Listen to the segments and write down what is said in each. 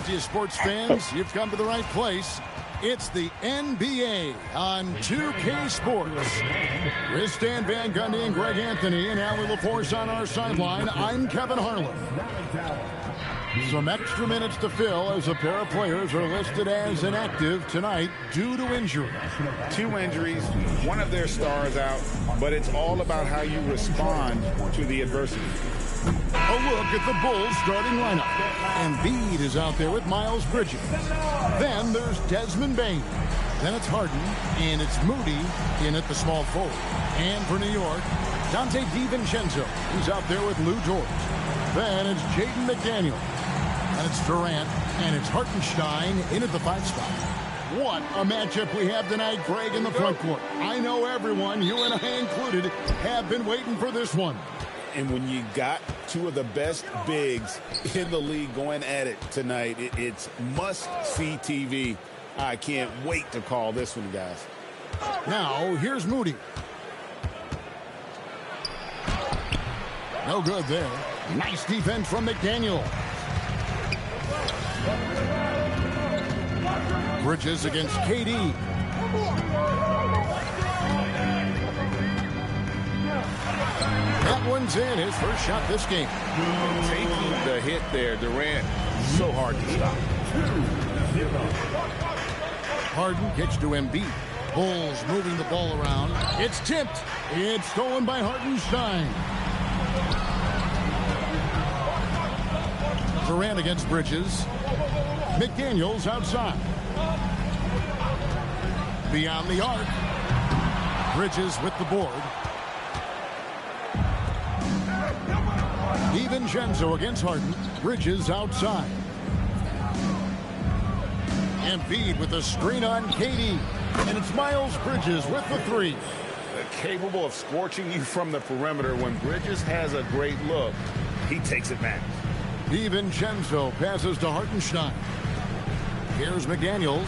Plenty of sports fans, you've come to the right place. It's the NBA on 2K Sports. With Stan Van Gundy and Greg Anthony and Allie LaForce on our sideline, I'm Kevin Harlan. Some extra minutes to fill as a pair of players are listed as inactive tonight due to injury. 2 injuries, one of their stars out, but it's all about how you respond to the adversity. A look at the Bulls starting lineup. Embiid is out there with Miles Bridges. Then there's Desmond Bane. Then it's Harden, and it's Moody in at the small forward. And for New York, Dante DiVincenzo. He's out there with Lou Dort. Then it's Jaden McDaniel. And it's Durant, and it's Hartenstein in at the 5 spot. What a matchup we have tonight, Greg, in the front court. I know everyone, you and I included, have been waiting for this one. And when you got 2 of the best bigs in the league going at it tonight, it's must-see TV. I can't wait to call this one, guys. Now, here's Moody. No good there. Nice defense from McDaniel. Bridges against KD. That one's in, his first shot this game. Taking the hit there, Durant, so hard to stop. Harden kicks to Embiid. Bulls moving the ball around. It's tipped. It's stolen by Hartenstein. Durant against Bridges. McDaniels outside. Beyond the arc. Bridges with the board. DiVincenzo against Harden. Bridges outside. Embiid with a screen on KD. And it's Miles Bridges with the 3. Capable of scorching you from the perimeter. When Bridges has a great look, he takes advantage. DiVincenzo passes to Hartenstein. Here's McDaniels.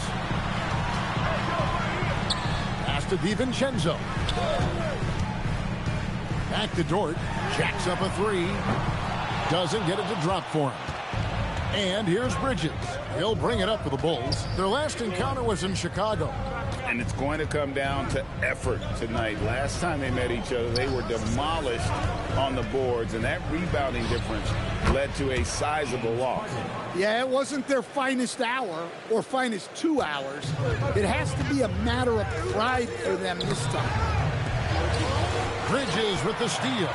Pass to DiVincenzo. Back to Dort. Jacks up a 3. Doesn't get it to drop for him. And here's Bridges. He'll bring it up for the Bulls. Their last encounter was in Chicago. And it's going to come down to effort tonight. Last time they met each other, they were demolished on the boards, and that rebounding difference led to a sizable loss. Yeah, it wasn't their finest hour or finest 2 hours. It has to be a matter of pride for them this time. Bridges with the steal.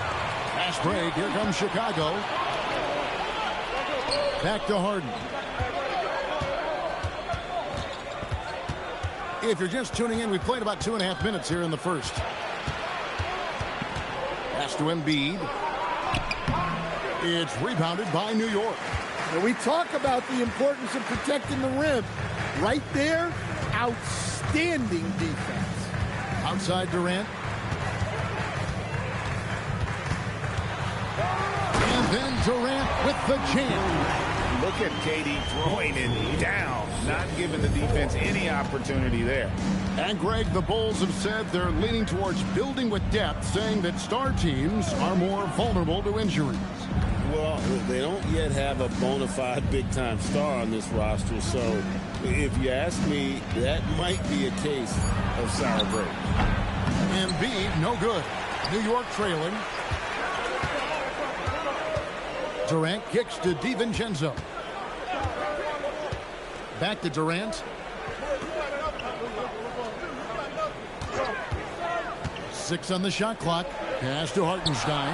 Fast break. Here comes Chicago. Back to Harden. If you're just tuning in, we played about 2.5 minutes here in the first. Pass to Embiid. It's rebounded by New York. When we talk about the importance of protecting the rim, right there, outstanding defense. Outside Durant. And then Durant with the jam. Look at KD throwing it down, not giving the defense any opportunity there. And Greg, the Bulls have said they're leaning towards building with depth, saying that star teams are more vulnerable to injuries. Well, they don't yet have a bona fide big-time star on this roster, so if you ask me, that might be a case of sour grapes. Embiid, no good. New York trailing. Durant kicks to DiVincenzo. Back to Durant. 6 on the shot clock. Pass to Hartenstein.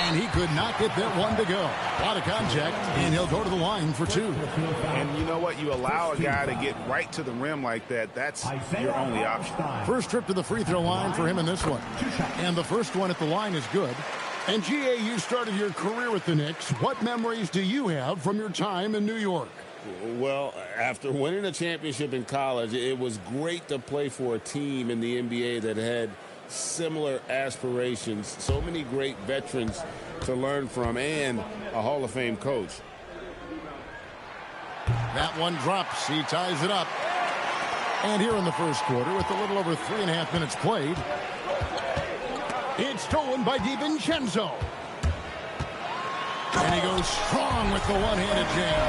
And he could not get that one to go. A lot of contact, and he'll go to the line for 2. And you know what? You allow a guy to get right to the rim like that. That's your only option. First trip to the free throw line for him in this one. And the first one at the line is good. And G.A., you started your career with the Knicks. What memories do you have from your time in New York? Well, after winning a championship in college, it was great to play for a team in the NBA that had similar aspirations. So many great veterans to learn from and a Hall of Fame coach. That one drops. He ties it up. And here in the first quarter, with a little over 3.5 minutes played, it's stolen by DiVincenzo. And he goes strong with the one-handed jam.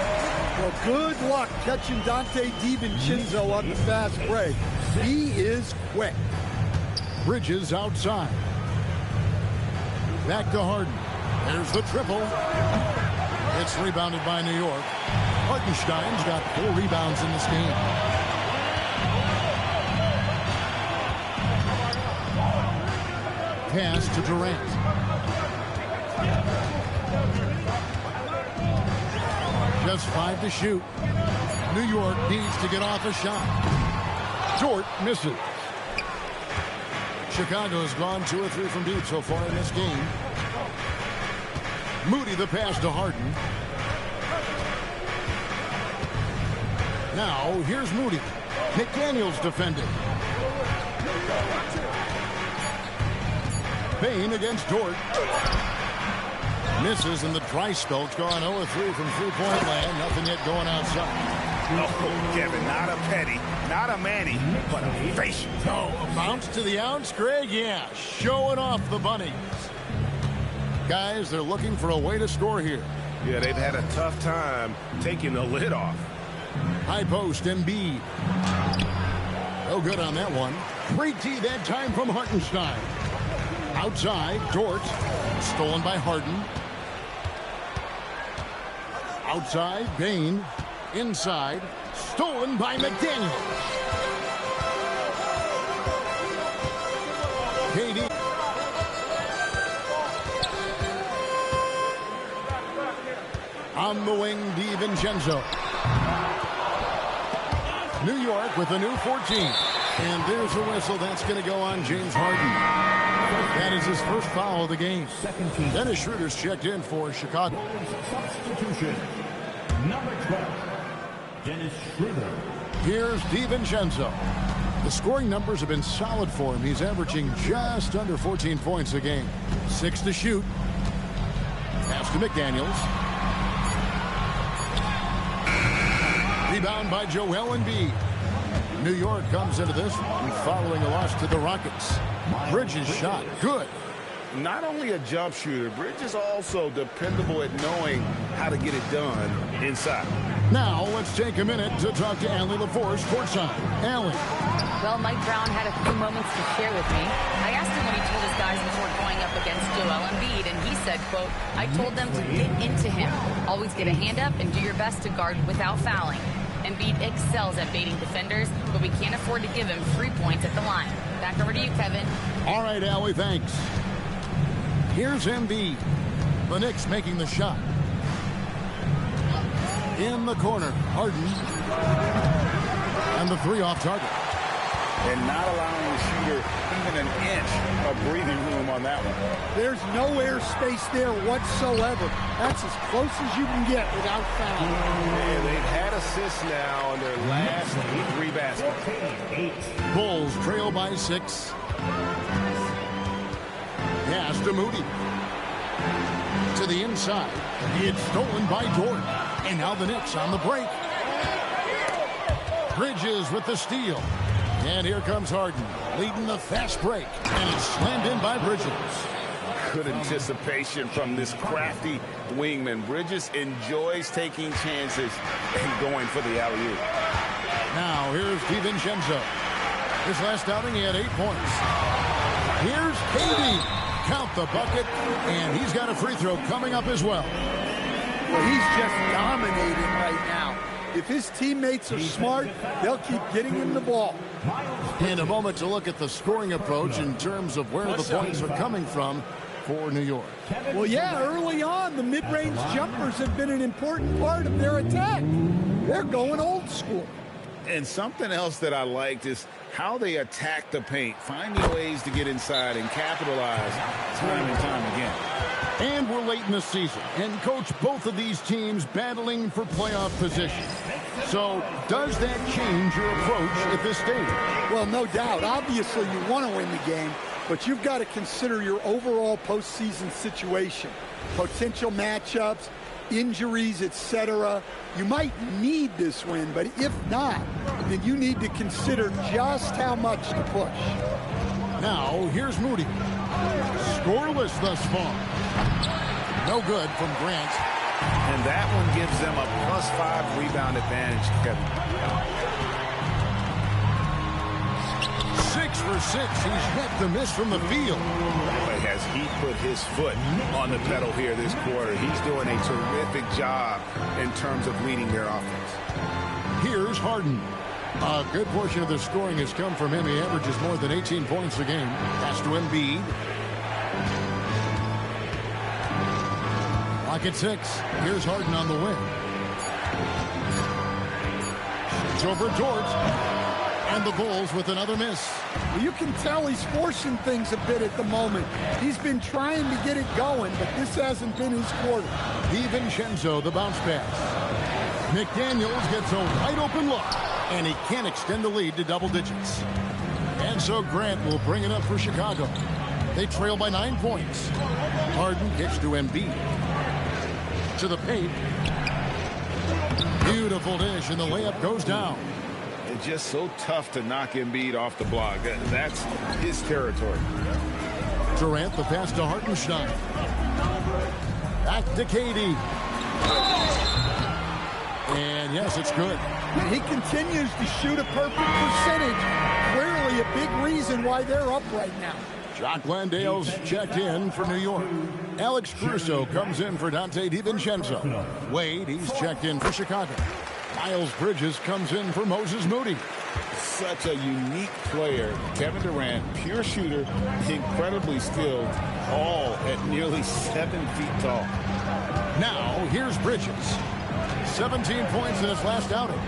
Well, good luck catching Dante DiVincenzo on the fast break. He is quick. Bridges outside. Back to Harden. There's the triple. It's rebounded by New York. Hartenstein's got 4 rebounds in this game. Pass to Durant. Just 5 to shoot. New York needs to get off a shot. Dort misses. Chicago's gone 2 or 3 from deep so far in this game. Moody the pass to Harden. Now here's Moody. McDaniels defending. Payne against Dort. Misses, and the dry spell's gone 0-3 from three-point land. Nothing yet going outside. Oh, Kevin, not a Petty, not a Manny, but a facial. Oh, a bounce to the ounce, Greg? Yeah, showing off the bunnies. Guys, they're looking for a way to score here. Yeah, they've had a tough time taking the lid off. High post, Embiid. No good on that one. Great tee that time from Hartenstein. Outside, Dort. Stolen by Harden. Outside, Payne. Inside, stolen by McDaniels. KD. On the wing, DiVincenzo. New York with a new 14. And there's a whistle. That's going to go on James Harden. That is his first foul of the game. Dennis Schroeder's checked in for Chicago. Substitution. Number 12, Dennis Schroeder. Here's DiVincenzo. The scoring numbers have been solid for him. He's averaging just under 14 points a game. 6 to shoot. Pass to McDaniels. Rebound by Joel Embiid. New York comes into this one following a loss to the Rockets. Bridges shot. Good. Not only a jump shooter, Bridges also dependable at knowing how to get it done inside. Now let's take a minute to talk to Allie LaForce courtside. Allie. Well, Mike Brown had a few moments to share with me. I asked him when he told his guys before going up against Joel Embiid, and he said, quote, "I told them to get into him. Always get a hand up and do your best to guard without fouling. Embiid excels at baiting defenders, but we can't afford to give him 3 points at the line." Back over to you, Kevin. All right, Allie, thanks. Here's Embiid. The Knicks making the shot. In the corner, Harden. And the 3 off target. And not allowing the shooter even an inch of breathing room on that one. There's no air space there whatsoever. That's as close as you can get without fouling. And they've had assists now on their last 3 baskets. Bulls trail by 6. Pass to Moody. To the inside. It's stolen by Dort. And now the Knicks on the break. Bridges with the steal. And here comes Harden, leading the fast break. And it's slammed in by Bridges. Good anticipation from this crafty wingman. Bridges enjoys taking chances and going for the alley-oop. Now here's DiVincenzo. His last outing, he had 8 points. Here's KD. Count the bucket, and he's got a free throw coming up as well. Well, he's just dominating right now. If his teammates are smart, they'll keep getting him the ball. In a moment to look at the scoring approach in terms of where the points are coming from for New York. Well, yeah, early on, the mid-range jumpers have been an important part of their attack. They're going old school. And something else that I liked is how they attack the paint, finding ways to get inside and capitalize time and time again. And we're late in the season. And, Coach, both of these teams battling for playoff position. So, does that change your approach at this stage? Well, no doubt. Obviously, you want to win the game, but you've got to consider your overall postseason situation. Potential matchups, injuries, etc. You might need this win, but if not, then you need to consider just how much to push. Now, here's Moody. Scoreless thus far. No good from Grant. And that one gives them a +5 rebound advantage, Kevin. 6 for 6. He's yet to miss from the field. But as he put his foot on the pedal here this quarter, he's doing a terrific job in terms of leading their offense. Here's Harden. A good portion of the scoring has come from him. He averages more than 18 points a game. Pass to Embiid. Clock at 6. Here's Harden on the wing. Shoots over George. And the Bulls with another miss. Well, you can tell he's forcing things a bit at the moment. He's been trying to get it going, but this hasn't been his quarter. DiVincenzo, the bounce pass. McDaniels gets a wide open look, and he can't extend the lead to double digits. And so Grant will bring it up for Chicago. They trail by 9 points. Harden kicks to Embiid. To the paint. Beautiful dish, and the layup goes down. It's just so tough to knock Embiid off the block. That's his territory. Durant, the pass to Hartenstein. Back to KD. And yes, it's good. And he continues to shoot a perfect percentage. Clearly a big reason why they're up right now. Jock Landale's checked in for New York. Alex Caruso comes in for Dante DiVincenzo. Wade, he's checked in for Chicago. Miles Bridges comes in for Moses Moody. Such a unique player. Kevin Durant, pure shooter, incredibly skilled, all at nearly 7 feet tall. Now, here's Bridges. 17 points in his last outing.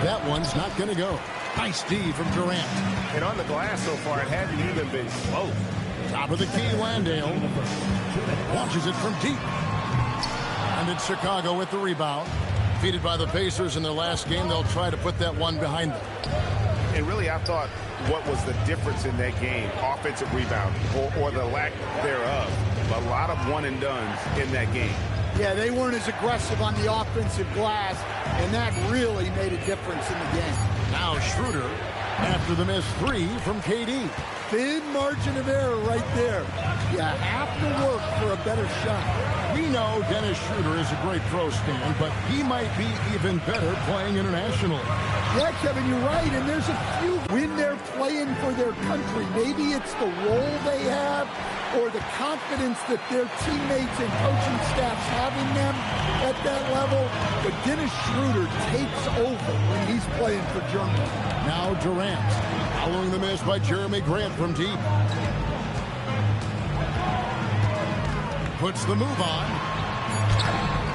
That one's not going to go. Nice D from Durant. And on the glass so far, it hadn't even been slow. Top of the key, Landale. Launches it from deep. And it's Chicago with the rebound. Defeated by the Pacers in their last game, they'll try to put that one behind them. And really, I thought what was the difference in that game, offensive rebound, or the lack thereof. A lot of one-and-dones in that game. Yeah, they weren't as aggressive on the offensive glass, and that really made a difference in the game. Now Schroeder after the missed 3 from KD. Thin margin of error right there. You have to work for a better shot. We know Dennis Schroeder is a great pro, Stan, but he might be even better playing internationally. Yeah, Kevin, you're right, and there's a few when they're playing for their country. Maybe it's the role they have or the confidence that their teammates and coaching staffs have in them at that level. But Dennis Schroeder takes over when he's playing for Germany. Now Durant, following the miss by Jeremy Grant from deep. Puts the move on.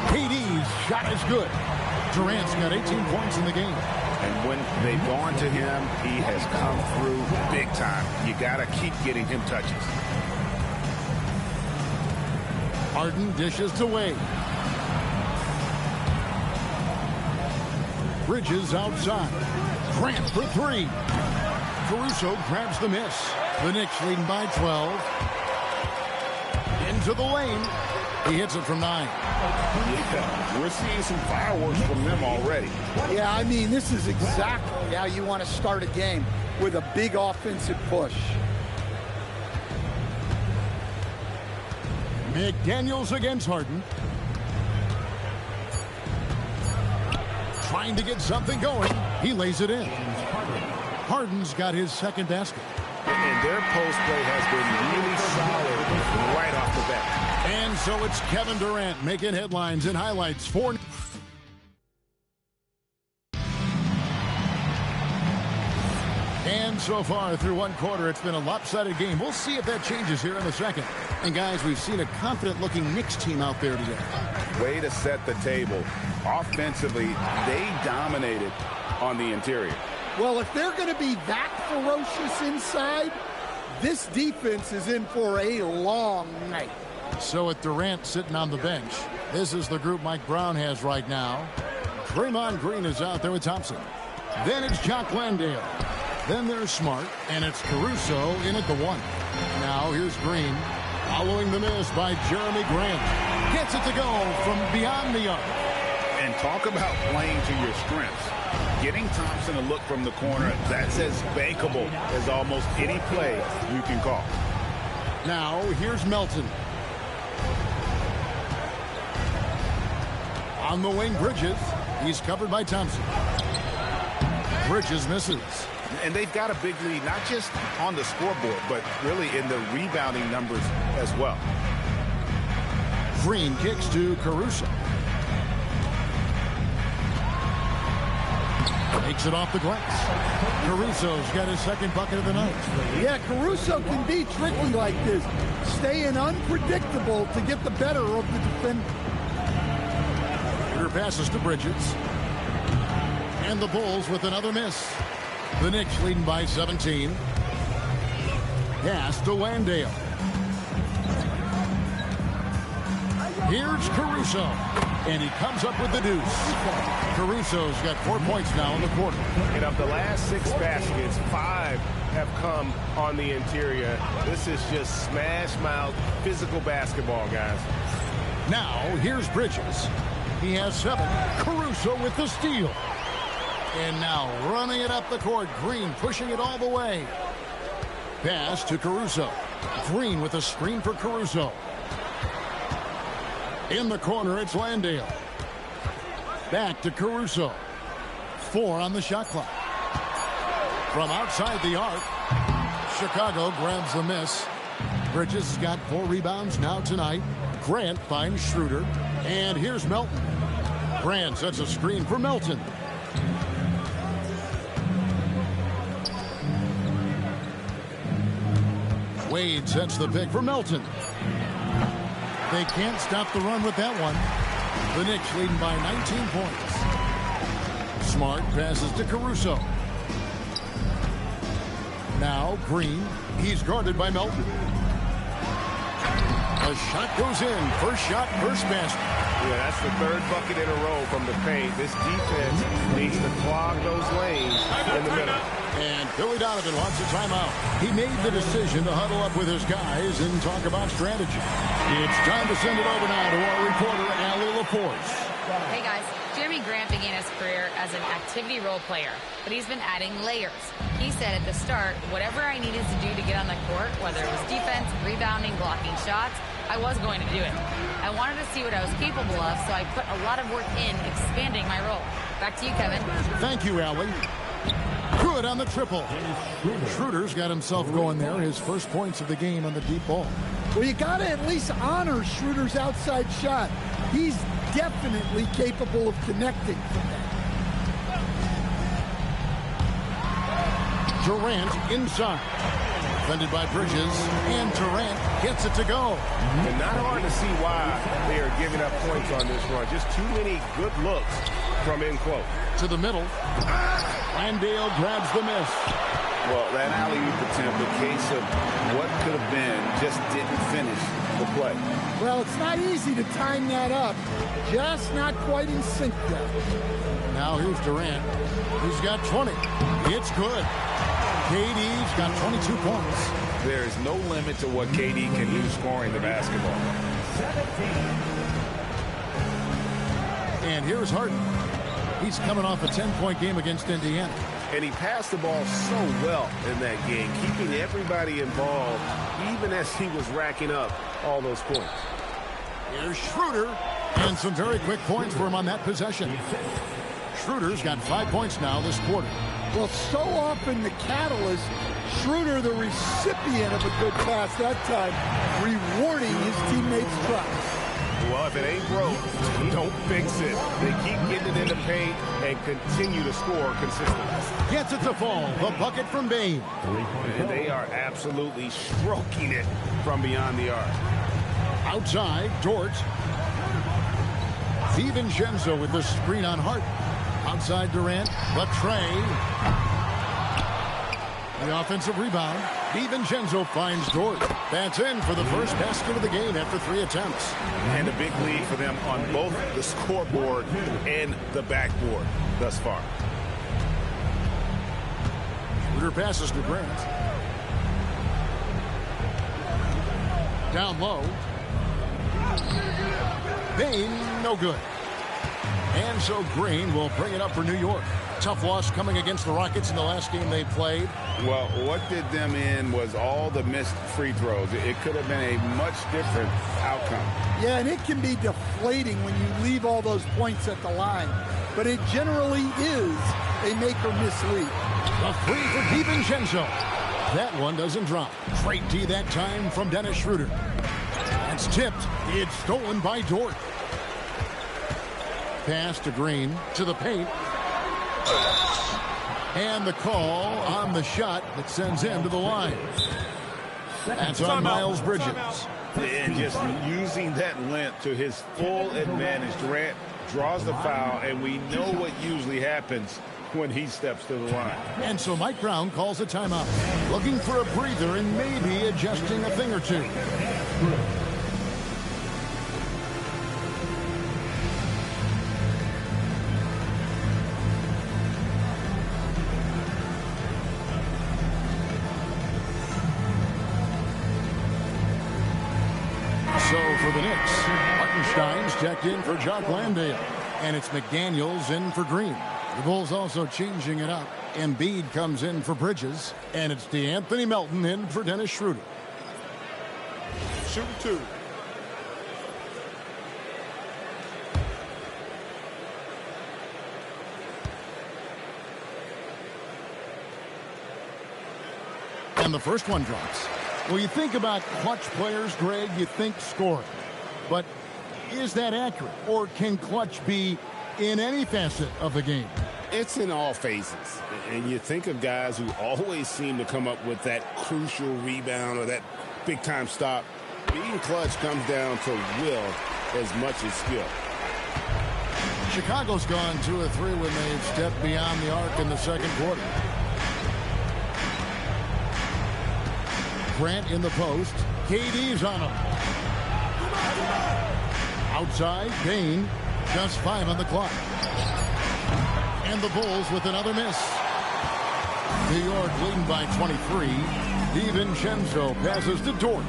KD's shot is good. Durant's got 18 points in the game. And when they've gone to him, he has come through big time. You got to keep getting him touches. Harden dishes to Wade. Bridges outside. Grant for 3. Caruso grabs the miss. The Knicks leading by 12. Into the lane. He hits it from 9. Yeah, we're seeing some fireworks from them already. Yeah, I mean, this is exactly how you want to start a game, with a big offensive push. McDaniels against Harden. Trying to get something going. He lays it in. Harden's got his second basket. And their post play has been really solid right off the bat. And so it's Kevin Durant making headlines and highlights for... And so far through one quarter, it's been a lopsided game. We'll see if that changes here in the second. And guys, we've seen a confident-looking Knicks team out there today. Way to set the table. Offensively, they dominated on the interior. Well, if they're going to be that ferocious inside, this defense is in for a long night. So with Durant sitting on the bench, this is the group Mike Brown has right now. Draymond Green is out there with Thompson. Then it's Jock Landale. Then there's Smart, and it's Caruso in at the 1. Now here's Green, following the miss by Jeremy Grant. Gets it to go from beyond the arc. And talk about playing to your strengths. Getting Thompson a look from the corner, that's as bankable as almost any play you can call. Now, here's Melton. On the wing, Bridges. He's covered by Thompson. Bridges misses. And they've got a big lead, not just on the scoreboard, but really in the rebounding numbers as well. Green kicks to Caruso. Takes it off the glass. Caruso's got his second bucket of the night. Yeah, Caruso can be tricky like this. Staying unpredictable to get the better of the defender. Shooter passes to Bridges. And the Bulls with another miss. The Knicks leading by 17. Pass to Landale. Here's Caruso. And he comes up with the deuce. Caruso's got 4 points now in the quarter. And of the last 6 baskets, 5 have come on the interior. This is just smash mouth physical basketball, guys. Now, here's Bridges. He has 7. Caruso with the steal. And now running it up the court. Green pushing it all the way. Pass to Caruso. Green with a screen for Caruso. In the corner, it's Landale. Back to Caruso. 4 on the shot clock. From outside the arc, Chicago grabs the miss. Bridges has got 4 rebounds now tonight. Grant finds Schroeder. And here's Melton. Grant sets a screen for Melton. Wade sets the pick for Melton. They can't stop the run with that one. The Knicks leading by 19 points. Smart passes to Caruso. Now Green. He's guarded by Melton. A shot goes in. First shot, first basket. Yeah, that's the 3rd bucket in a row from the paint. This defense needs to clog those lanes in the middle. And Billy Donovan wants a timeout. He made the decision to huddle up with his guys and talk about strategy. It's time to send it over now to our reporter, Allie Laporte. Hey guys, Jeremy Grant began his career as an activity role player, but he's been adding layers. He said at the start, whatever I needed to do to get on the court, whether it was defense, rebounding, blocking shots, I was going to do it. I wanted to see what I was capable of, so I put a lot of work in expanding my role. Back to you, Kevin. Thank you, Allie. Good on the triple. Schroeder's got himself going there. His first points of the game on the deep ball. Well, you got to at least honor Schroeder's outside shot. He's definitely capable of connecting from that. Durant inside. Defended by Bridges. And Durant gets it to go. And not hard to see why they are giving up points on this run. Just too many good looks from in close. To the middle. Landale grabs the miss. Well, that alley-oop attempt, the case of what could have been, just didn't finish the play. Well, it's not easy to time that up. Just not quite in sync yet. Now here's Durant. He's got 20. It's good. KD's got 22 points. There's no limit to what KD can do scoring the basketball. And here's Harden. He's coming off a 10-point game against Indiana. And he passed the ball so well in that game, keeping everybody involved, even as he was racking up all those points. Here's Schroeder. And some very quick points for him on that possession. Schroeder's got 5 points now this quarter. Well, so often the catalyst, Schroeder, the recipient of a good pass that time, rewarding his teammates' tries. Well, if it ain't broke, don't fix it. They keep getting it in the paint and continue to score consistently. Gets it to fall. The bucket from Bane. And they are absolutely stroking it from beyond the arc. Outside, Dort. DiVincenzo with the screen on Hart. Outside Durant. Latrey. The offensive rebound. DiVincenzo finds Dort. That's in for the first basket of the game after 3 attempts. And a big lead for them on both the scoreboard and the backboard thus far. Schroeder passes to Grant. Down low. Bane, no good. And so Green will bring it up for New York. Tough loss coming against the Rockets in the last game they played. Well, what did them in was all the missed free throws. It could have been a much different outcome. Yeah, and it can be deflating when you leave all those points at the line. But it generally is a make-or-miss lead. A three for DiVincenzo. That one doesn't drop. Great D that time from Dennis Schroeder. That's tipped. It's stolen by Dort. Pass to Green to the paint. And the call on the shot that sends him to the line. That's on Miles Bridges. And just using that length to his full advantage. Durant draws the foul, and we know what usually happens when he steps to the line. And so Mike Brown calls a timeout. Looking for a breather and maybe adjusting a thing or two. So for the Knicks, Hartenstein's checked in for Jock Landale. And it's McDaniels in for Green. The Bulls also changing it up. Embiid comes in for Bridges. And it's DeAnthony Melton in for Dennis Schroeder. Shooting two. And the first one drops. Well, you think about clutch players, Greg, you think scoring. But is that accurate? Or can clutch be in any facet of the game? It's in all phases. And you think of guys who always seem to come up with that crucial rebound or that big-time stop. Being clutch comes down to will as much as skill. Chicago's gone 2 of 3 when they've stepped beyond the arc in the second quarter. Grant in the post. KD's on him. Outside, Bane. Just 5 on the clock. And the Bulls with another miss. New York leading by 23. DiVincenzo passes to Dort.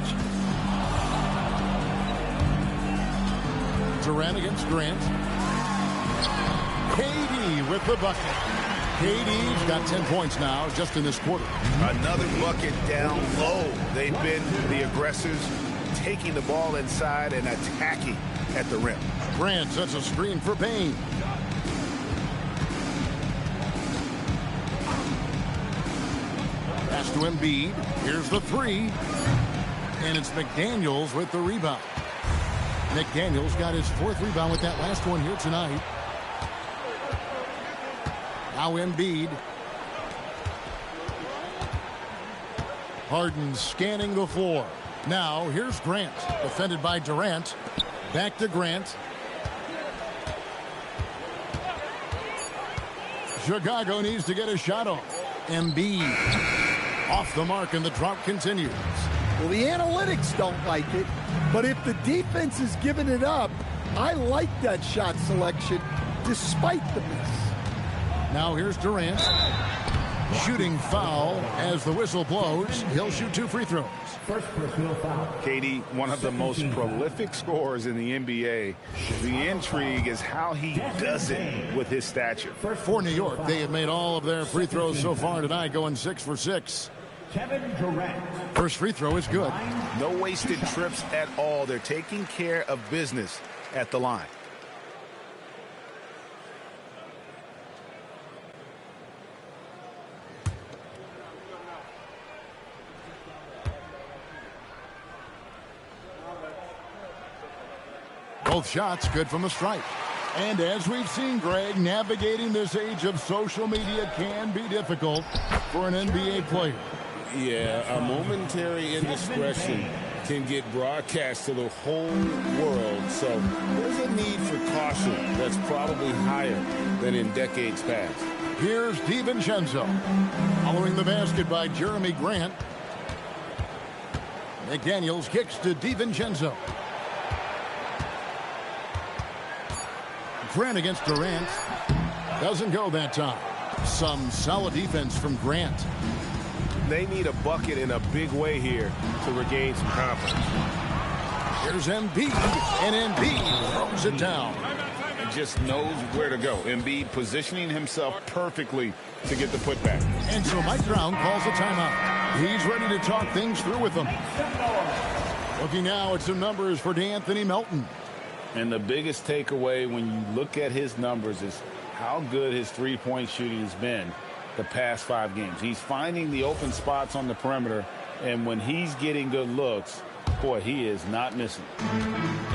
Durant against Grant. KD with the bucket. KD's got 10 points now just in this quarter. Another bucket down low. They've been the aggressors, taking the ball inside and attacking at the rim. Grant sets a screen for Payne. Pass to Embiid. Here's the three. And it's McDaniels with the rebound. McDaniels got his 4th rebound with that last one here tonight. Now Embiid. Harden scanning the floor. Now here's Grant. Defended by Durant. Back to Grant. Chicago needs to get a shot off. Embiid off the mark and the drop continues. Well, the analytics don't like it, but if the defense is giving it up, I like that shot selection despite the miss. Now here's Durant. Shooting foul as the whistle blows. He'll shoot 2 free throws. First personal foul. KD, one of the most prolific scorers in the NBA. The intrigue is how he does it with his stature. For New York, they have made all of their free throws so far tonight, going 6 for 6. Kevin Durant. First free throw is good. No wasted trips at all. They're taking care of business at the line. Both shots good from the stripe. And as we've seen, Greg, navigating this age of social media can be difficult for an NBA player. Yeah, a momentary indiscretion can get broadcast to the whole world. So there's a need for caution that's probably higher than in decades past. Here's DiVincenzo. Following the basket by Jeremy Grant. McDaniels kicks to DiVincenzo. Grant against Durant. Doesn't go that time. Some solid defense from Grant. They need a bucket in a big way here to regain some confidence. Here's Embiid, and Embiid throws it down. just knows where to go. Embiid positioning himself perfectly to get the putback. And so Mike Brown calls a timeout. He's ready to talk things through with them. Looking now at some numbers for DeAnthony Melton. And the biggest takeaway when you look at his numbers is how good his three-point shooting has been the past 5 games. He's finding the open spots on the perimeter, and when he's getting good looks, boy, he is not missing.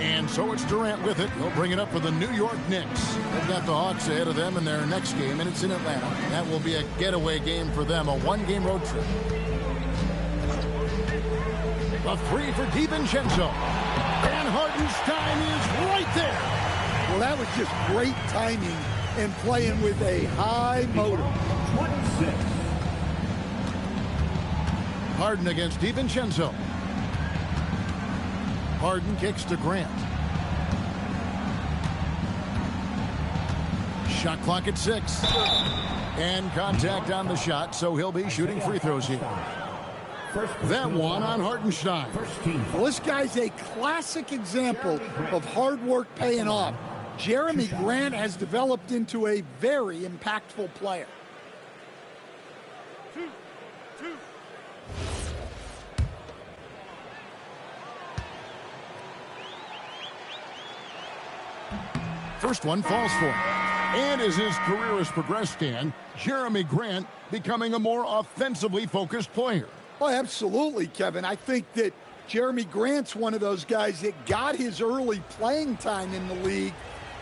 And so it's Durant with it. He'll bring it up for the New York Knicks. They've got the Hawks ahead of them in their next game, and it's in Atlanta. That will be a getaway game for them, a one-game road trip. A 3 for DiVincenzo. And Hartenstein is right there. Well, that was just great timing and playing with a high motor. 26. Harden against DiVincenzo. Harden kicks to Grant. Shot clock at 6. And contact on the shot, so he'll be shooting free throws here. That one on Hartenstein. Well, this guy's a classic example of hard work paying off. Jeremy Grant has developed into a very impactful player. First one falls for him. And as his career has progressed, Dan, Jeremy Grant becoming a more offensively focused player. Oh, absolutely, Kevin. I think that Jeremy Grant's one of those guys that got his early playing time in the league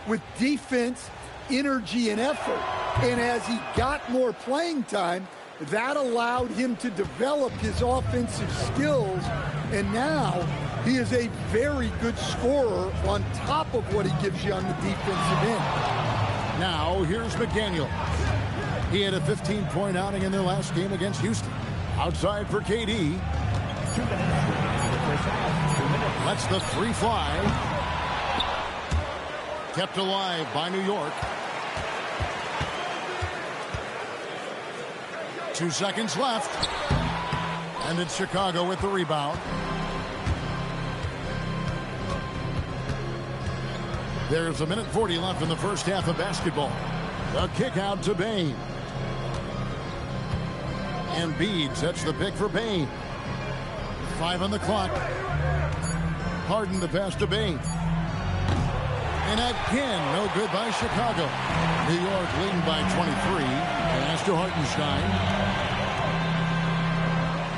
with defense, energy, and effort. And as he got more playing time, that allowed him to develop his offensive skills. And now he is a very good scorer on top of what he gives you on the defensive end. Now, here's McDaniel. He had a 15-point outing in their last game against Houston. Outside for KD. Lets the 3 fly. Kept alive by New York. 2 seconds left. And it's Chicago with the rebound. There's 1:40 left in the first half of basketball. The kick out to Bane. Embiid sets the pick for Bane. 5 on the clock. Harden the pass to Bane. And again, no good by Chicago. New York leading by 23. Pass to Hartenstein.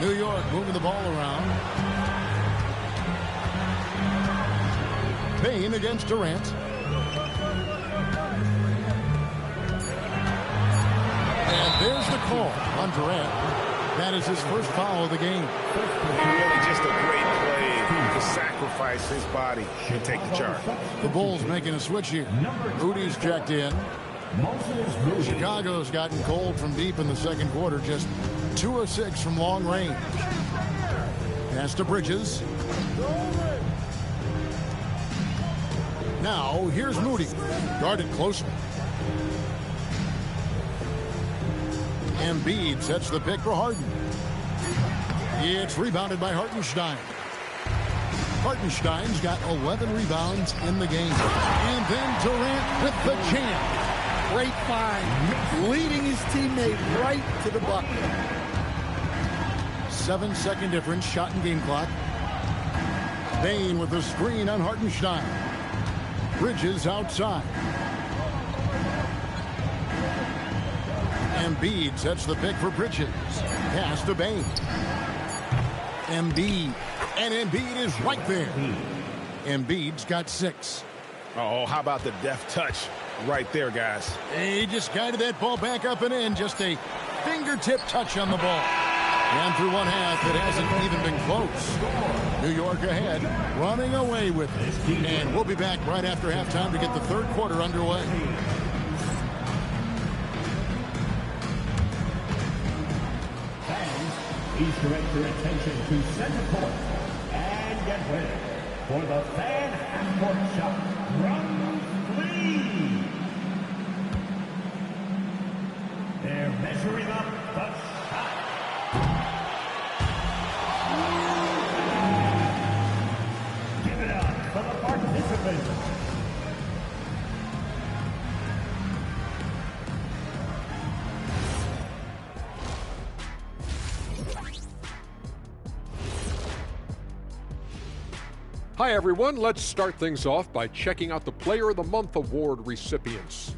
New York moving the ball around. Bane against Durant. And there's the call on Durant. That is his first foul of the game. Really just a great play to sacrifice his body and take the charge. The Bulls making a switch here. Rudy's checked in. Chicago's gotten cold from deep in the second quarter. Just 2 of 6 from long range. Pass to Bridges. Now, here's Moody. Guarded closely. Embiid sets the pick for Harden. It's rebounded by Hartenstein. Hartenstein's got 11 rebounds in the game. And then Durant with the jam. Great find, leading his teammate right to the bucket. 7-second difference, shot and game clock. Bane with the screen on Hartenstein. Bridges outside. Embiid sets the pick for Bridges. Pass to Bane. Embiid. And Embiid is right there. Embiid's got 6. Oh, how about the deft touch right there, guys? He just guided that ball back up and in. Just a fingertip touch on the ball. And through one half, it hasn't even been close. New York ahead, running away with it. And we'll be back right after halftime to get the third quarter underway. Fans, please direct your attention to center court and get ready for the fan half-court shot. Run, please. They're measuring up the shot. Give it up for the participants. Hi, everyone. Let's start things off by checking out the Player of the Month award recipients.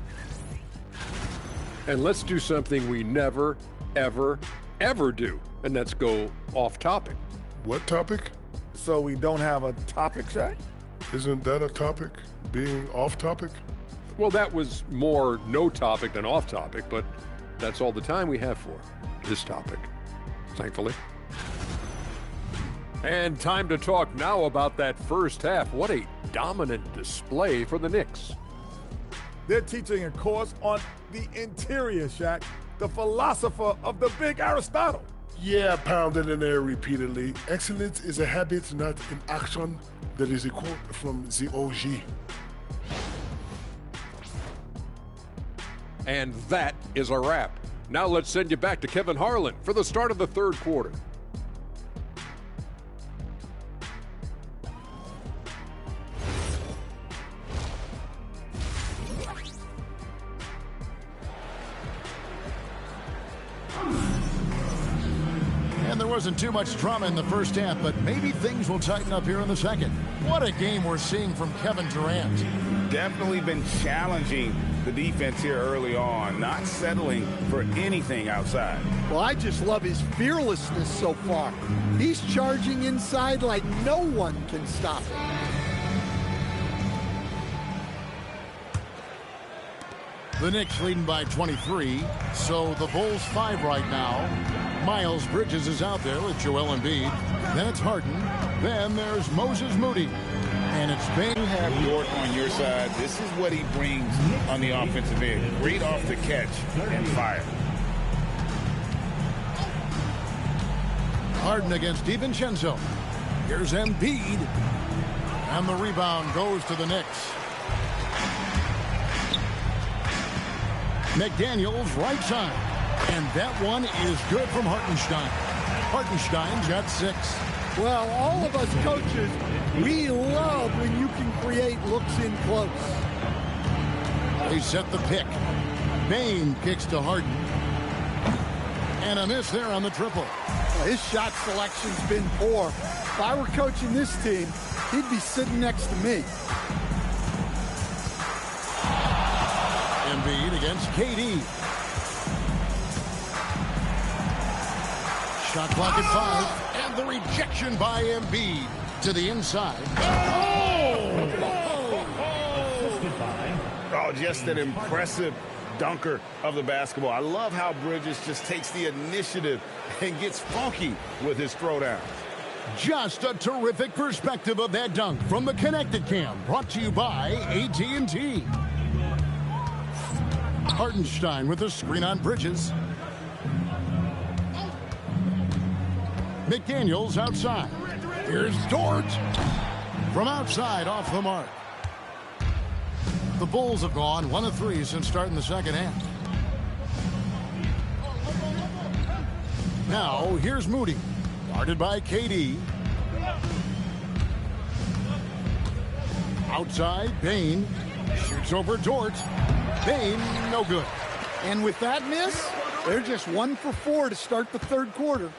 And let's do something we never, ever, ever do, and that's go off topic. What topic? So we don't have a topic, Shaq? Isn't that a topic? Being off topic? Well, that was more no topic than off topic, but that's all the time we have for this topic, thankfully. And time to talk now about that first half. What a dominant display for the Knicks. They're teaching a course on the interior, Shaq, the philosopher of the big Aristotle. Yeah, pounded in there repeatedly. Excellence is a habit, not an action. That is a quote from the OG. And that is a wrap. Now let's send you back to Kevin Harlan for the start of the third quarter. And there wasn't too much drama in the first half, but maybe things will tighten up here in the second. What a game we're seeing from Kevin Durant. Definitely been challenging the defense here early on, not settling for anything outside. Well, I just love his fearlessness so far. He's charging inside like no one can stop him. The Knicks leading by 23, so the Bulls 5 right now. Miles Bridges is out there with Joel Embiid. Then it's Harden. Then there's Moses Moody. And it's Bane. You have Dort on your side. This is what he brings on the offensive end. Great off the catch and fire. Harden against DiVincenzo. Here's Embiid. And the rebound goes to the Knicks. McDaniels right side. And that one is good from Hartenstein. Hartenstein's got 6. Well, all of us coaches, we love when you can create looks in close. They set the pick. Bane kicks to Harden. And a miss there on the triple. Well, his shot selection's been poor. If I were coaching this team, he'd be sitting next to me. Embiid against KD. Shot clock at 5. And the rejection by Embiid to the inside. Oh, just an impressive dunker of the basketball. I love how Bridges just takes the initiative and gets funky with his throwdown. Just a terrific perspective of that dunk from the Connected Cam, brought to you by AT&T. Hartenstein with a screen on Bridges. McDaniels outside. Here's Dort. From outside, off the mark. The Bulls have gone 1 of 3 since starting the second half. Now, here's Moody. Guarded by KD. Outside, Bane. Shoots over Dort. Bane, no good. And with that miss, they're just 1 for 4 to start the third quarter.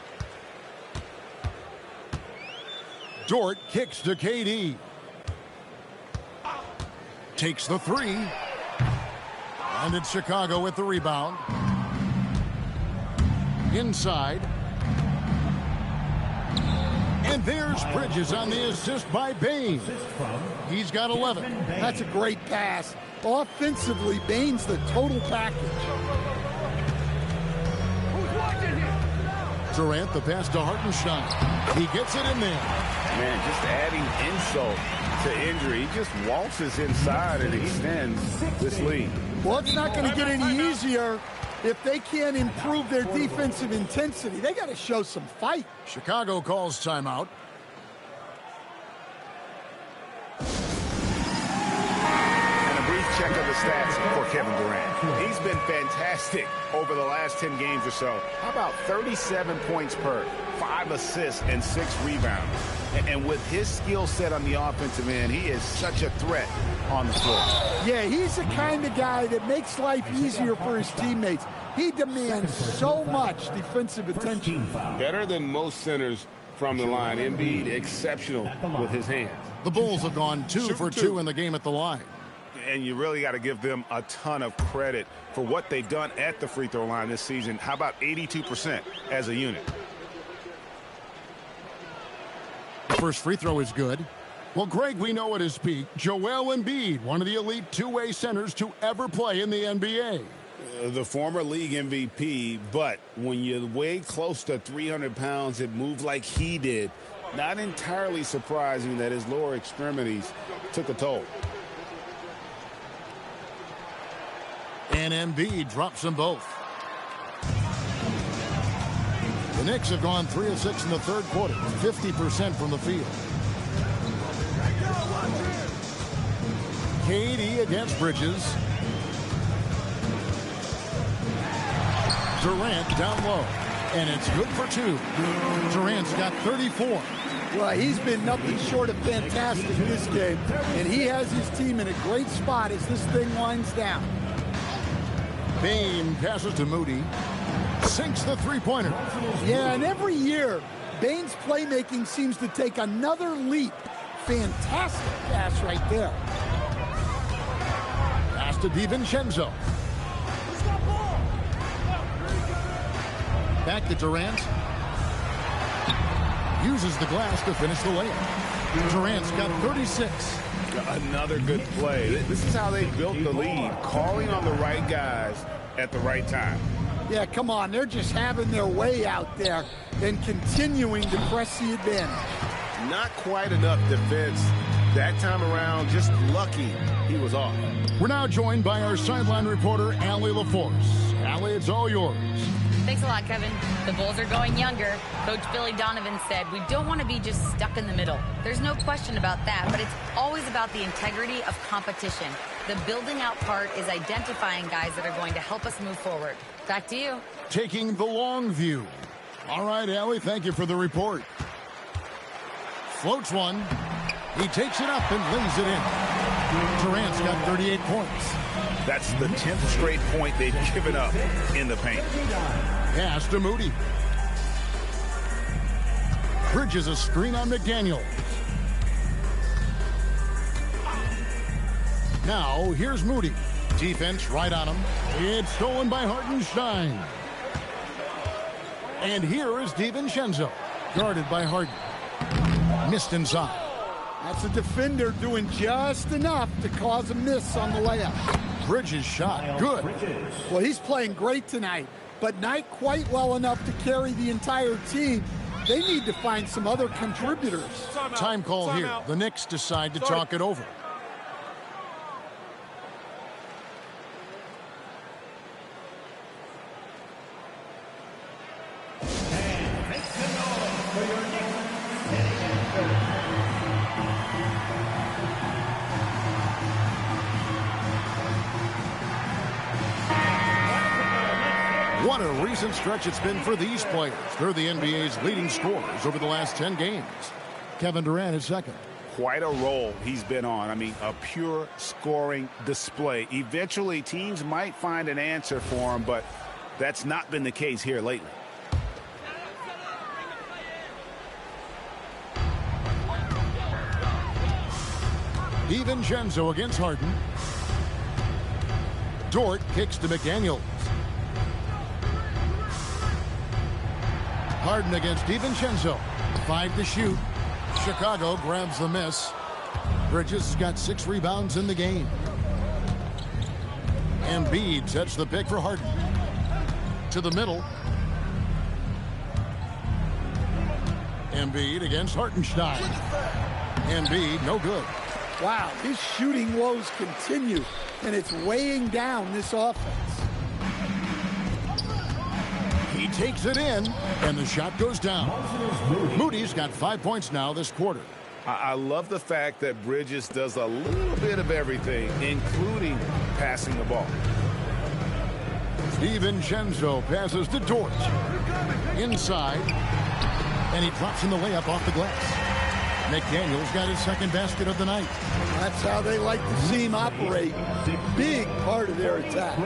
Dort kicks to KD. Takes the 3. And it's Chicago with the rebound. Inside. And there's Bridges on the assist by Bane. He's got 11. That's a great pass. Offensively, Bane's the total package. Durant, the pass to Hartenstein. He gets it in there. Man, just adding insult to injury. He just waltzes inside and extends this lead. Well, it's not going to get any easier if they can't improve their defensive intensity. They got to show some fight. Chicago calls timeout. Check of the stats for Kevin Durant. He's been fantastic over the last 10 games or so. How about 37 points per, 5 assists, and 6 rebounds? And with his skill set on the offensive end, he is such a threat on the floor. Yeah, he's the kind of guy that makes life easier for his teammates. He demands so much defensive attention. Better than most centers from the line. Embiid exceptional with his hands. The Bulls have gone 2 for 2 in the game at the line. And you really got to give them a ton of credit for what they've done at the free throw line this season. How about 82% as a unit? The first free throw is good. Well, Greg, we know at his peak, Joel Embiid, one of the elite two-way centers to ever play in the NBA. The former league MVP, but when you weigh close to 300 pounds and move like he did, not entirely surprising that his lower extremities took a toll. And Embiid drops them both. The Knicks have gone 3 of 6 in the third quarter, 50% from the field. KD against Bridges. Durant down low, and it's good for 2. Durant's got 34. Well, he's been nothing short of fantastic this game, and he has his team in a great spot as this thing winds down. Bane passes to Moody. Sinks the three-pointer. Yeah, and every year, Bane's playmaking seems to take another leap. Fantastic pass right there. Pass to DiVincenzo. Back to Durant. Uses the glass to finish the layup. Durant's got 36. Another good play. This is how they built the lead, calling on the right guys at the right time. Yeah, come on. They're just having their way out there and continuing to press the advantage. Not quite enough defense that time around. Just lucky he was off. We're now joined by our sideline reporter, Allie LaForce. Allie, it's all yours. Thanks a lot, Kevin. The Bulls are going younger. Coach Billy Donovan said, we don't want to be just stuck in the middle. There's no question about that, but it's always about the integrity of competition. The building out part is identifying guys that are going to help us move forward. Back to you. Taking the long view. All right, Allie, thank you for the report. Floats one. He takes it up and lays it in. Durant's got 38 points. That's the 10th straight point they've given up in the paint. Pass to Moody. Bridges a screen on McDaniel. Now, here's Moody. Defense right on him. It's stolen by Hartenstein. And here is DiVincenzo, guarded by Harden. Missed inside. That's a defender doing just enough to cause a miss on the layup. Bridges shot. Good. Well, he's playing great tonight, but not quite well enough to carry the entire team. They need to find some other contributors. Time call here. The Knicks decide to talk it over. What a recent stretch it's been for these players. They're the NBA's leading scorers over the last 10 games. Kevin Durant is second. Quite a role he's been on. I mean, a pure scoring display. Eventually, teams might find an answer for him, but that's not been the case here lately. DiVincenzo against Harden. Dort kicks to McDaniels. Harden against DiVincenzo. 5 to shoot. Chicago grabs the miss. Bridges has got 6 rebounds in the game. Embiid sets the pick for Harden. To the middle. Embiid against Hartenstein. Embiid, no good. Wow, his shooting woes continue, and it's weighing down this offense. He takes it in, and the shot goes down. Moody's got 5 points now this quarter. I love the fact that Bridges does a little bit of everything, including passing the ball. DiVincenzo passes to Dort. Inside, and he drops in the layup off the glass. McDaniels got his second basket of the night. That's how they like to see him operate. Big part of their attack.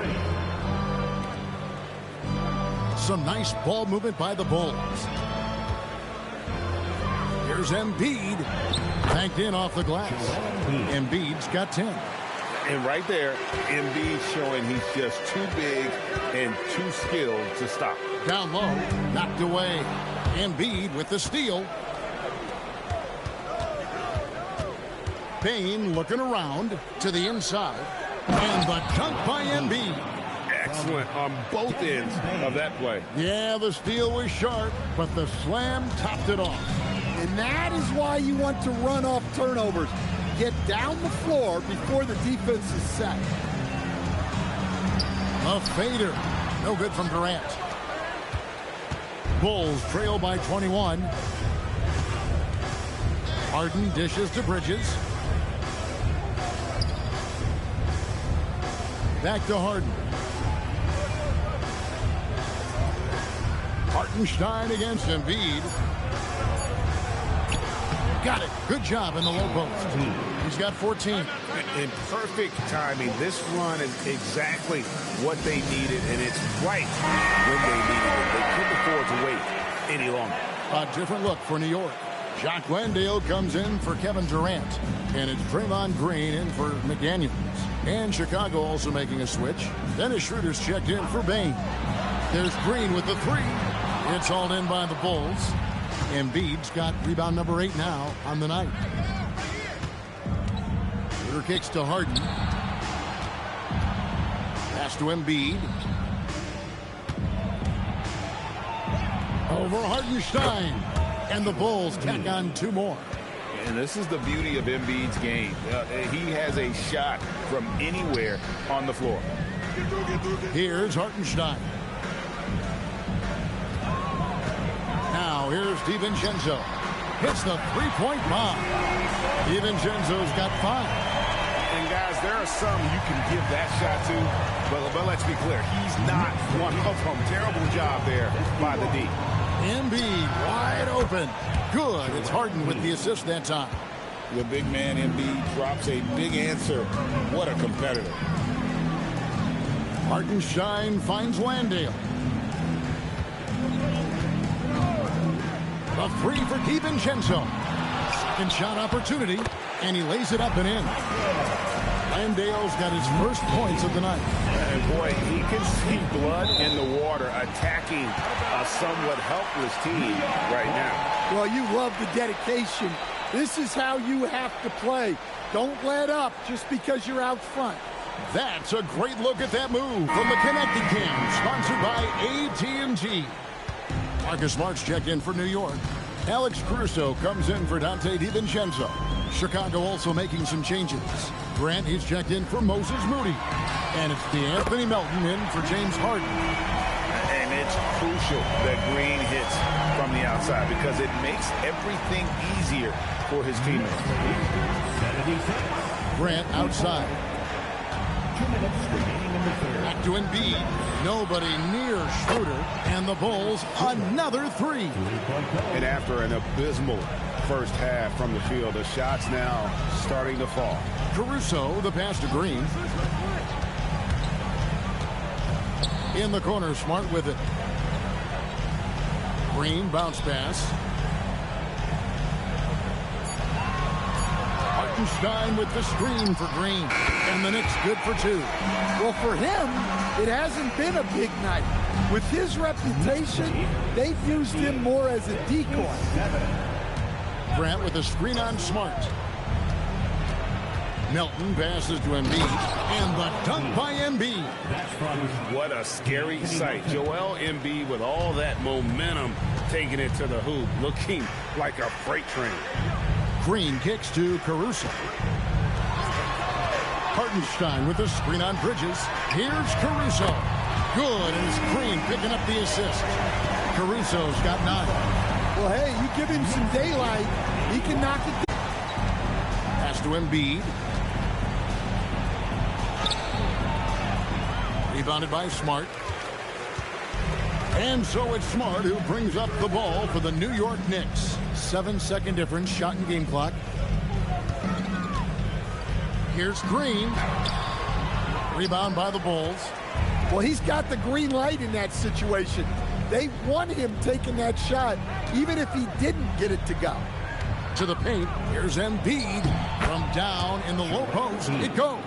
Some nice ball movement by the Bulls. Here's Embiid. Tanked in off the glass. Embiid's got 10. And right there, Embiid showing he's just too big and too skilled to stop. Down low, knocked away. Embiid with the steal. Payne looking around to the inside. And the dunk by Embiid. Excellent on both ends of that play. Yeah, the steal was sharp, but the slam topped it off. And that is why you want to run off turnovers. Get down the floor before the defense is set. A fader. No good from Durant. Bulls trail by 21. Harden dishes to Bridges. Back to Harden. Hartenstein against Embiid. Got it. Good job in the low post. He's got 14. In perfect timing. This run is exactly what they needed, and it's right when they needed it. They couldn't afford to wait any longer. A different look for New York. Jock Landale comes in for Kevin Durant. And it's Draymond Green in for McDaniels. And Chicago also making a switch. Dennis Schroeder's checked in for Bane. There's Green with the three. It's hauled in by the Bulls. Embiid's got rebound number 8 now on the night. Schroeder kicks to Harden. Pass to Embiid. Over Hartenstein. And the Bulls tack on 2 more. And this is the beauty of Embiid's game. He has a shot from anywhere on the floor. Here's Hartenstein. Now here's DiVincenzo. Hits the three-point bomb. DiVincenzo's got 5. And guys, there are some you can give that shot to, but let's be clear, he's not one of them. Terrible job there by the D. Embiid wide open. Good. It's Harden with the assist that time. The big man Embiid drops a big answer. What a competitor. Hartenstein finds Landale. A three for DiVincenzo. Second shot opportunity, and he lays it up and in. Landale's got his first points of the night. And boy, he can see blood in the water attacking a somewhat helpless team right now. Well, you love the dedication. This is how you have to play. Don't let up just because you're out front. That's a great look at that move from the Connected Cam, sponsored by AT&T. Marcus Smart's checked in for New York. Alex Caruso comes in for Dante DiVincenzo. Chicago also making some changes. Grant, he's checked in for Moses Moody. And it's DeAnthony Melton in for James Harden. And it's crucial that Green hits from the outside because it makes everything easier for his teammates. Grant outside. Back to Embiid. Nobody near Schroeder. And the Bulls, another three. And after an abysmal first half from the field, the shots now starting to fall. Caruso, the pass to Green. In the corner, Smart with it. Green, bounce pass. Hartenstein with the screen for Green. And the Knicks good for 2. Well, for him, it hasn't been a big night. With his reputation, they've used him more as a decoy. Grant with a screen on Smart. Melton passes to Embiid. And the dunk by Embiid. What a scary sight. Joel Embiid with all that momentum taking it to the hoop, looking like a freight train. Green kicks to Caruso. Hartenstein with a screen on Bridges. Here's Caruso. Good, and it's Green picking up the assist. Caruso's got 9. Well, hey, you give him some daylight, he can knock it down. Pass to Embiid. Rebounded by Smart. And so it's Smart who brings up the ball for the New York Knicks. 7-second difference, shot and game clock. Here's Green. Rebound by the Bulls. Well, he's got the green light in that situation. They want him taking that shot, even if he didn't get it to go. To the paint. Here's Embiid. From down in the low post. It goes.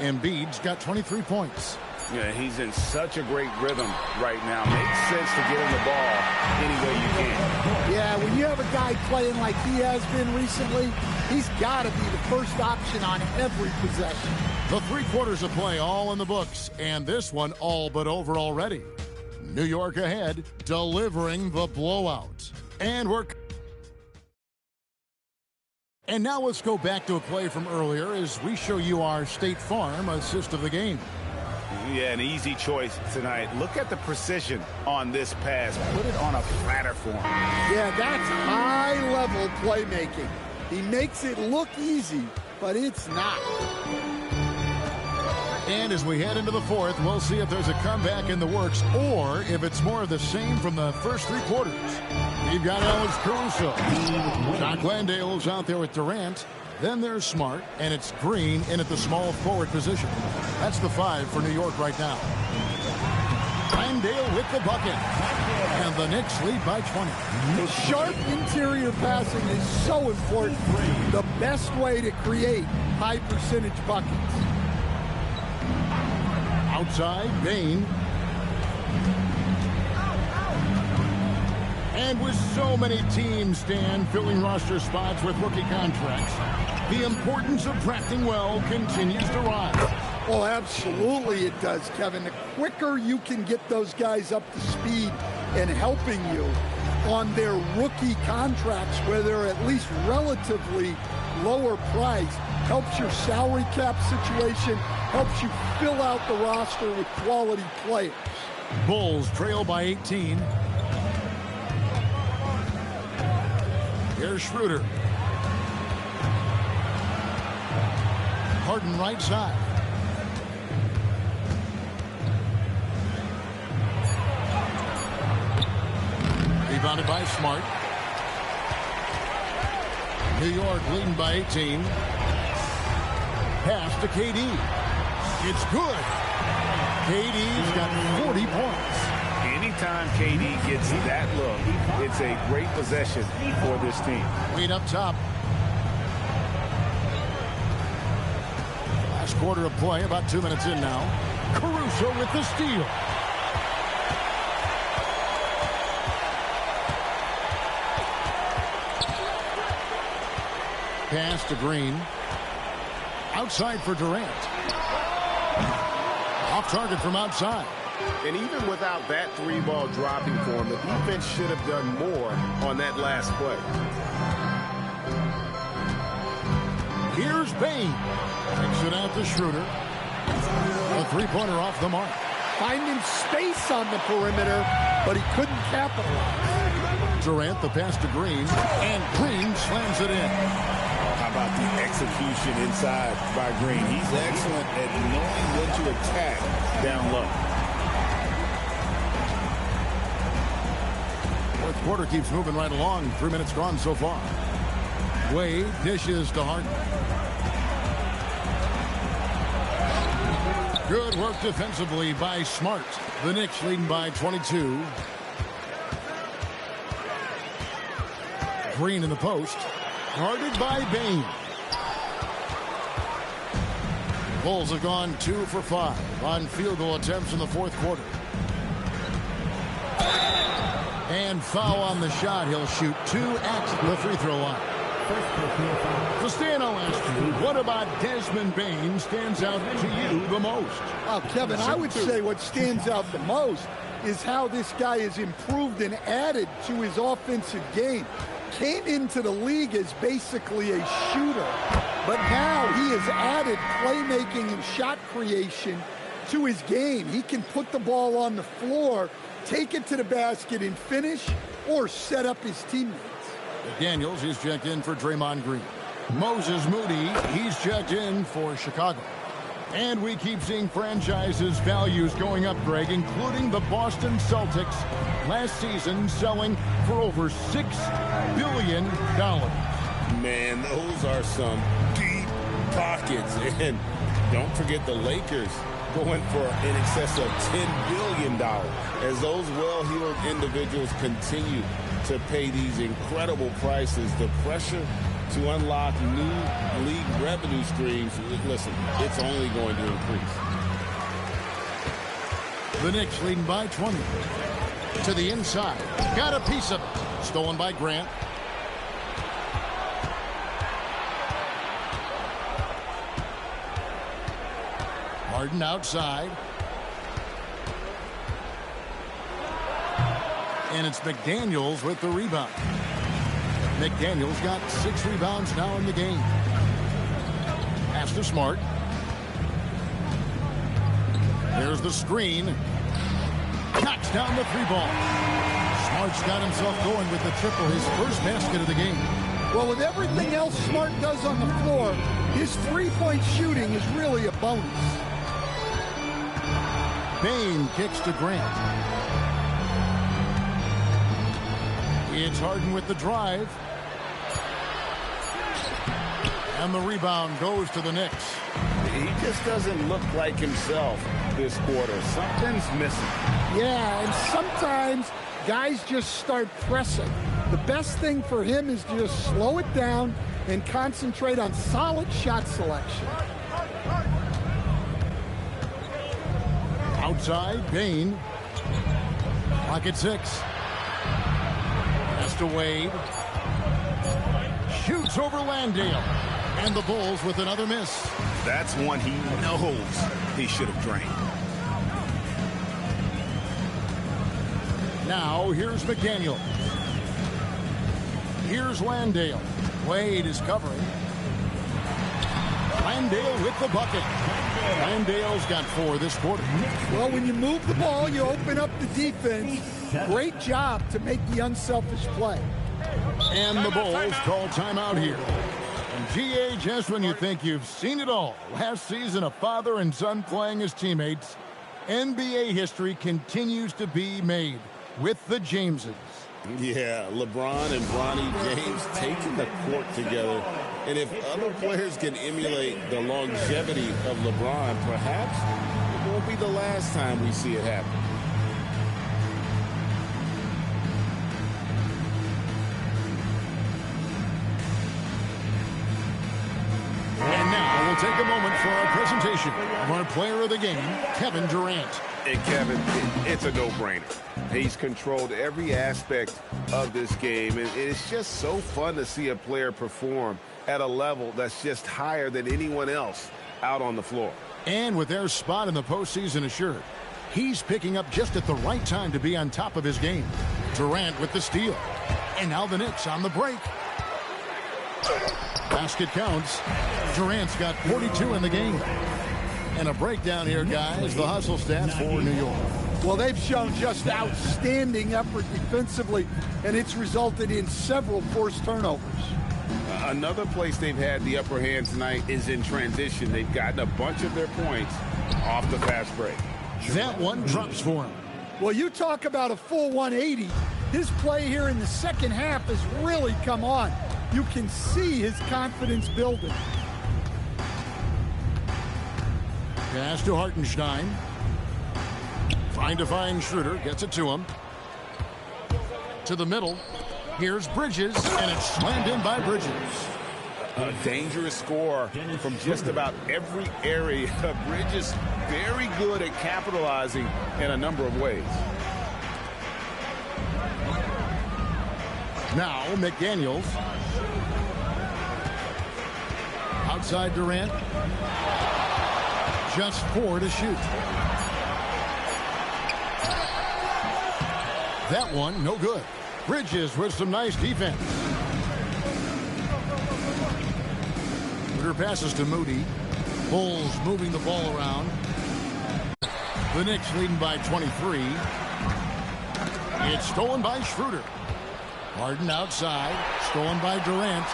Embiid's got 23 points. Yeah, he's in such a great rhythm right now. Makes sense to get him the ball any way you can. Yeah, when you have a guy playing like he has been recently, he's got to be the first option on every possession. The 3 quarters of play all in the books, and this one all but over already. New York ahead, delivering the blowout. And now let's go back to a play from earlier as we show you our State Farm assist of the game. Yeah, an easy choice tonight. Look at the precision on this pass. Put it on a platter for him. Yeah, that's high-level playmaking. He makes it look easy, but it's not. And as we head into the 4th, we'll see if there's a comeback in the works or if it's more of the same from the first 3 quarters. We've got Alex Caruso. Doc Landale's out there with Durant. Then there's Smart, and it's Green in at the small forward position. That's the 5 for New York right now. Landale with the bucket. And the Knicks lead by 20. The sharp interior passing is so important. The best way to create high-percentage buckets. Outside, Bane. And with so many teams, Stan, filling roster spots with rookie contracts, the importance of drafting well continues to rise. Oh, absolutely it does, Kevin. The quicker you can get those guys up to speed and helping you on their rookie contracts, where they're at least relatively lower price, helps your salary cap situation, helps you fill out the roster with quality players. Bulls trail by 18. Here's Schroeder. Harden right side. Rebounded by Smart. New York leading by 18. Pass to KD. It's good. KD's got 40 points. Anytime KD gets that look, it's a great possession for this team. Lead up top. Last quarter of play, about 2 minutes in now. Caruso with the steal. Pass to Green. Outside for Durant. Off target from outside. And even without that 3-ball dropping for him, the defense should have done more on that last play. Here's Bane. Takes it out to Schroeder. A 3-pointer off the mark. Finding space on the perimeter, but he couldn't capitalize. Durant, the pass to Green, and Green slams it in. How about the execution inside by Green? He's excellent at knowing when to attack down low. Fourth quarter keeps moving right along. 3 minutes gone so far. Wade dishes to Harden. Good work defensively by Smart. The Knicks leading by 22. Green in the post. Guarded by Bane. Bulls have gone 2 for 5 on field goal attempts in the fourth quarter. And foul on the shot. He'll shoot 2 at the free throw line. So Stan, I'll ask you, what about Desmond Bane stands out to you the most? Oh, Kevin, I would say what stands out the most is how this guy has improved and added to his offensive game. Came into the league as basically a shooter, but now he has added playmaking and shot creation to his game. He can put the ball on the floor, take it to the basket and finish, or set up his teammates. Daniels, he's checked in for Draymond Green. Moses Moody, he's checked in for Chicago. And we keep seeing franchises' values going up, Greg, including the Boston Celtics last season selling for over $6 billion. Man, those are some deep pockets. And don't forget the Lakers going for in excess of $10 billion as those well-heeled individuals continue to pay these incredible prices. The pressure to unlock new league revenue streams, listen, it's only going to increase. The Knicks leading by 20. To the inside. Got a piece of it. Stolen by Grant. Harden outside. And it's McDaniels with the rebound. McDaniels got 6 rebounds now in the game. Pass to Smart. There's the screen. Knocks down the 3-ball. Smart's got himself going with the triple, his first basket of the game. Well, with everything else Smart does on the floor, his 3-point shooting is really a bonus. Bane kicks to Grant. It's Harden with the drive. And the rebound goes to the Knicks. He just doesn't look like himself this quarter. Something's missing. Yeah, and sometimes guys just start pressing. The best thing for him is to just slow it down and concentrate on solid shot selection. Outside, Bane. Pocket 6. Pass to Wade. Shoots over Landale. And the Bulls with another miss. That's one he knows he should have drained. Now, here's McDaniel. Here's Landale. Wade is covering. Landale with the bucket. Landale's got 4 this quarter. Well, when you move the ball, you open up the defense. Great job to make the unselfish play. And the Bulls call timeout here. And G.A., just when you think you've seen it all, last season a father and son playing as teammates, NBA history continues to be made with the Jameses. Yeah, LeBron and Bronny James taking the court together. And if other players can emulate the longevity of LeBron, perhaps it won't be the last time we see it happen. And now we'll take a moment for our presentation of our player of the game, Kevin Durant. And Kevin, it's a no-brainer. He's controlled every aspect of this game, and it's just so fun to see a player perform at a level that's just higher than anyone else out on the floor. And with their spot in the postseason assured, he's picking up just at the right time to be on top of his game. Durant with the steal. And now the Knicks on the break. Basket counts. Durant's got 42 in the game. And a breakdown here, guys. The hustle stats for New York. Well, they've shown just outstanding effort defensively, and it's resulted in several forced turnovers. Another place they've had the upper hand tonight is in transition. They've gotten a bunch of their points off the fast break. That one drops for him. Well, you talk about a full 180. His play here in the second half has really come on. You can see his confidence building. Pass to Hartenstein. Trying to find Schroeder. Gets it to him. To the middle. Here's Bridges, and it's slammed in by Bridges. A dangerous score from just about every area. Bridges very good at capitalizing in a number of ways. Now McDaniels. Outside Durant. Just 4 to shoot. That one, no good. Bridges with some nice defense. Schroeder passes to Moody. Bulls moving the ball around. The Knicks leading by 23. It's stolen by Schroeder. Harden outside. Stolen by Durant.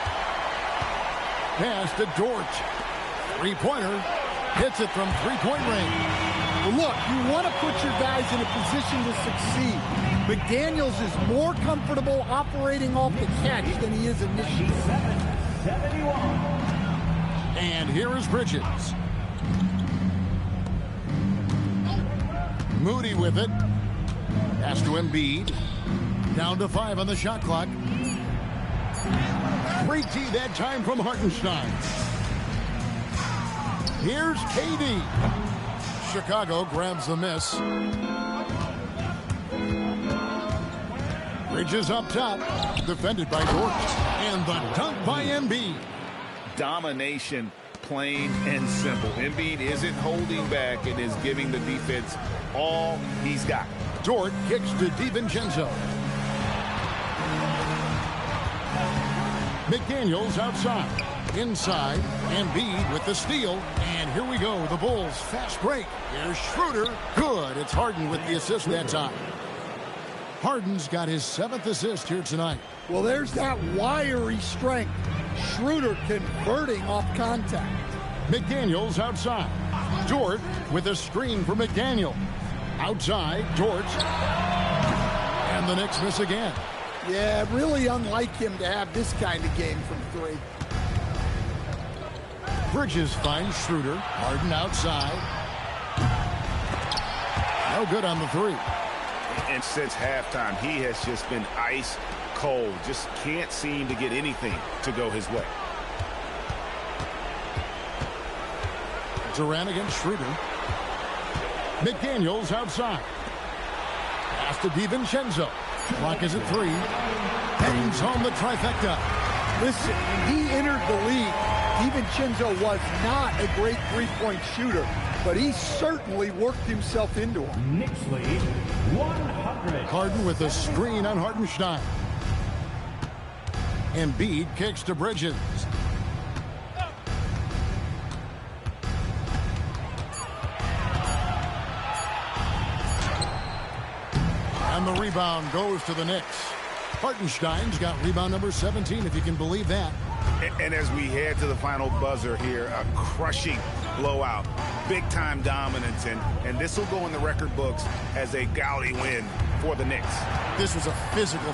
Pass to Dort. Three-pointer. Hits it from three-point range. Well, look, you want to put your guys in a position to succeed. McDaniels is more comfortable operating off the catch than he is initially. And here is Bridges. Moody with it. Pass to Embiid. Down to 5 on the shot clock. Great D that time from Hartenstein. Here's KD. Chicago grabs the miss. Bridges up top. Defended by Dort. And the dunk by Embiid. Domination, plain and simple. Embiid isn't holding back and is giving the defense all he's got. Dort kicks to DiVincenzo. McDaniels outside. Inside. Embiid with the steal. And here we go. The Bulls fast break. Here's Schroeder. Good. It's Harden with the assist that time. Harden's got his 7th assist here tonight. Well, there's that wiry strength. Schroeder converting off contact. McDaniels outside. Dort with a screen for McDaniel. Outside, Dort. And the Knicks miss again. Yeah, really unlike him to have this kind of game from 3. Bridges finds Schroeder. Harden outside. No good on the 3. And since halftime, he has just been ice cold. Just can't seem to get anything to go his way. Durant against Schroeder. McDaniels outside. Pass to DiVincenzo. Clock is at 3. Bangs home the trifecta. Listen, when he entered the league, DiVincenzo was not a great three-point shooter, but he certainly worked himself into him. Knicks lead 100. Harden with a screen on Hartenstein. Embiid kicks to Bridges. And the rebound goes to the Knicks. Hartenstein's got rebound number 17, if you can believe that. And as we head to the final buzzer here, a crushing blowout, big-time dominance, and this will go in the record books as a gaudy win for the Knicks. This was a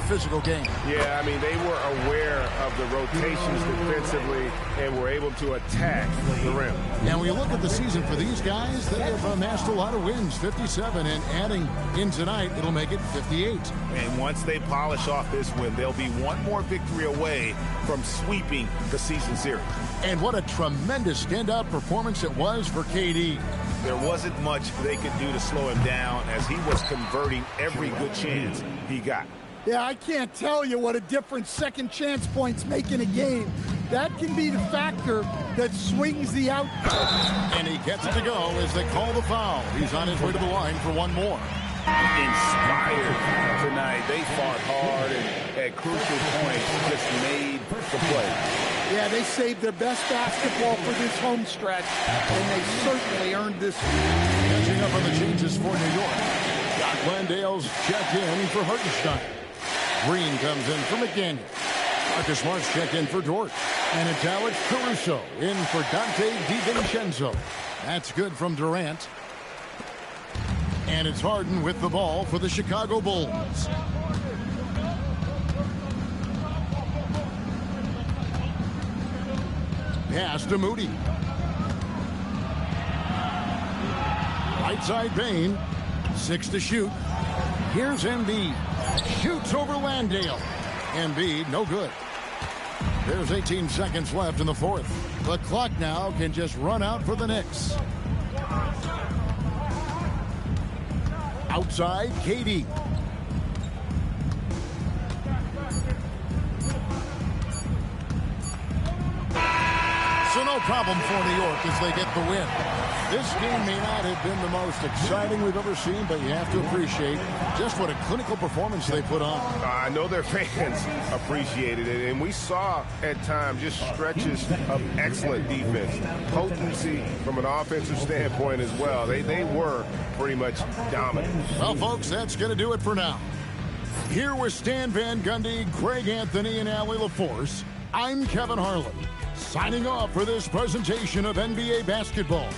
physical game. Yeah, I mean, they were aware of the rotations defensively and were able to attack the rim. And when you look at the season for these guys, they have amassed a lot of wins, 57, and adding in tonight, it'll make it 58. And once they polish off this win, they'll be one more victory away from sweeping the season series. And what a tremendous standout performance it was for KD. There wasn't much they could do to slow him down as he was converting every good chance he got. Yeah, I can't tell you what a difference second chance points make in a game. That can be the factor that swings the outcome. And he gets it to go as they call the foul. He's on his way to the line for one more. Inspired tonight. They fought hard and at crucial points just made the play. Yeah, they saved their best basketball for this home stretch, and they certainly earned this one. Catching up on the changes for New York. Doc Landale's checked in for Hartenstein. Green comes in for McDaniel. Marcus Smart's checked in for Dort. And it's Alex Caruso in for Dante DiVincenzo. That's good from Durant. And it's Harden with the ball for the Chicago Bulls. Pass to Moody. Right side Bane. 6 to shoot. Here's Embiid. Shoots over Landale. Embiid, no good. There's 18 seconds left in the 4th. The clock now can just run out for the Knicks. Outside, KD. So no problem for New York as they get the win. This game may not have been the most exciting we've ever seen, but you have to appreciate just what a clinical performance they put on. I know their fans appreciated it, and we saw at times just stretches of excellent defense, potency from an offensive standpoint as well. They were pretty much dominant. Well, folks, that's going to do it for now. Here with Stan Van Gundy, Greg Anthony, and Allie LaForce, I'm Kevin Harlan, signing off for this presentation of NBA basketball.